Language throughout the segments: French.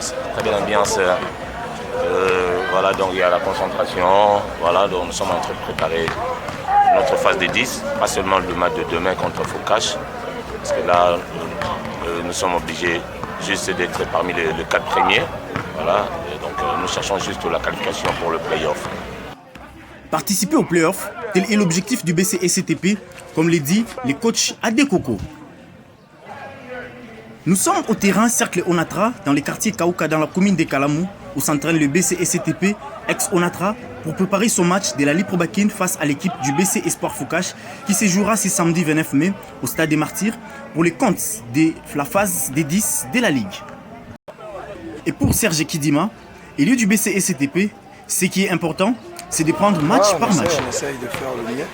Très belle ambiance. Voilà, donc il y a la concentration. Voilà, donc nous sommes en train de préparer notre phase des 10, pas seulement le match de demain contre Focache, parce que là, nous sommes obligés juste d'être parmi les 4 premiers. Voilà, et donc nous cherchons juste la qualification pour le play-off. Participer au play-off, tel est l'objectif du BCSCTP, comme l'a dit les coachs Adekoko. Nous sommes au terrain Cercle Onatra, dans les quartiers Kaouka, dans la commune de Kalamou, où s'entraîne le BCSCTP, ex-Onatra, pour préparer son match de la Ligue Pro Bakin face à l'équipe du BC Espoir Focache, qui se jouera ce samedi 29 mai au Stade des Martyrs, pour les comptes de la phase des 10 de la Ligue. Et pour Serge Kidima, élu du BCSCTP, ce qui est important, c'est de prendre match par match. On essaye de faire le mieux,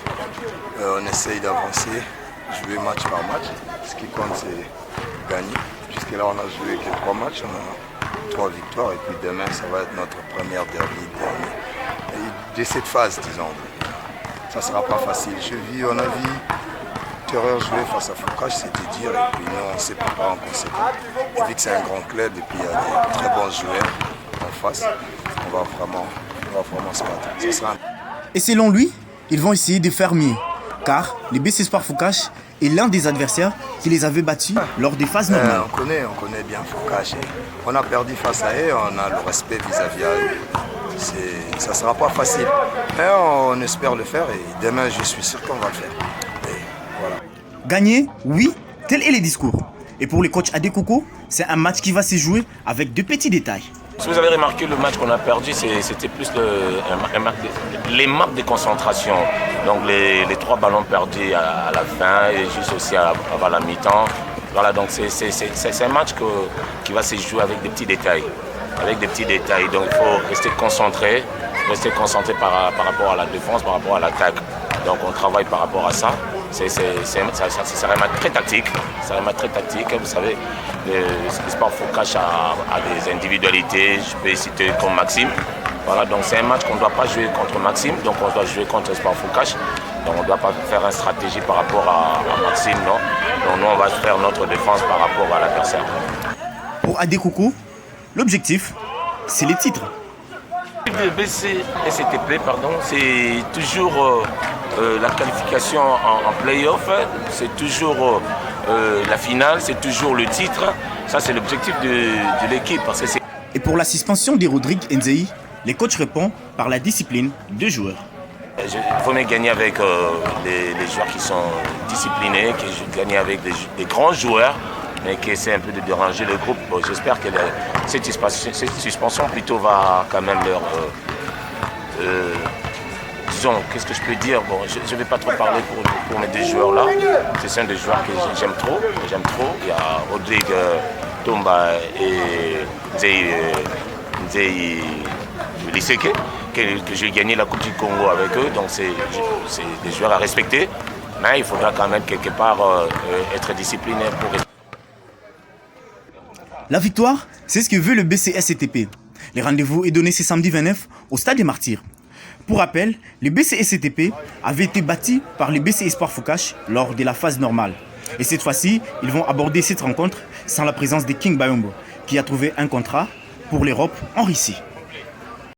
on essaye d'avancer, jouer match par match. Ce qui compte, c'est gagner. Jusque-là, on a joué que 3 matchs, on a 3 victoires, et puis demain, ça va être notre première derby de cette phase, disons. Ça ne sera pas facile. On a vu Terreur jouer face à Focache, c'était dur, et puis nous, on s'est préparé en conséquence. Et vu que c'est un grand club, et puis il y a des très bons joueurs en face, on va vraiment se battre. Et selon lui, ils vont essayer de faire mieux, car le BC Espoir Focache est l'un des adversaires qui les avait battus lors des phases normales. On connaît bien Focache. On a perdu face à eux, on a le respect vis-à-vis à eux. Ça ne sera pas facile, mais on espère le faire et demain je suis sûr qu'on va le faire. Et voilà. Gagner, oui, tel est le discours. Et pour les coachs Adekoko, c'est un match qui va se jouer avec de petits détails. Si vous avez remarqué, le match qu'on a perdu, c'était plus les marques de concentration. Donc les 3 ballons perdus à la fin et juste aussi avant la mi-temps. Voilà, donc c'est un match qui va se jouer avec des petits détails. Donc il faut rester concentré par rapport à la défense, par rapport à l'attaque. Donc on travaille par rapport à ça. C'est un match très tactique. Vous savez, l'Espoir Focache a des individualités. Je peux citer comme Maxime. Voilà, donc c'est un match qu'on ne doit pas jouer contre Maxime, donc on doit jouer contre l'Espoir Focache. Donc on ne doit pas faire une stratégie par rapport à Maxime, non. Donc nous on va faire notre défense par rapport à l'adversaire. Pour Adekoko, l'objectif, c'est les titres. Le BCSCTP, c'est toujours la qualification en play-off, c'est toujours la finale, c'est toujours le titre. Ça, c'est l'objectif de l'équipe. Et pour la suspension de Rodrigue Nzei, les coachs répondent par la discipline de joueurs. Il faut même gagner avec les joueurs qui sont disciplinés, gagner avec des grands joueurs, mais qui essaient un peu de déranger le groupe. Bon, j'espère que cette suspension plutôt va quand même leur... disons, qu'est-ce que je peux dire? Bon, je ne vais pas trop parler pour mes 2 joueurs là. C'est un des joueurs que j'aime trop. Il y a Rodrigue Tomba et Nzei Liseke, que j'ai gagné la Coupe du Congo avec eux. Donc c'est des joueurs à respecter. Mais il faudra quand même quelque part être discipliné pour... La victoire, c'est ce que veut le BCSCTP. Le rendez-vous est donné ce samedi 29 au Stade des Martyrs. Pour rappel, le BCSCTP avait été battu par le BC Espoir Focache lors de la phase normale. Et cette fois-ci, ils vont aborder cette rencontre sans la présence de King Bayombo, qui a trouvé un contrat pour l'Europe en Russie.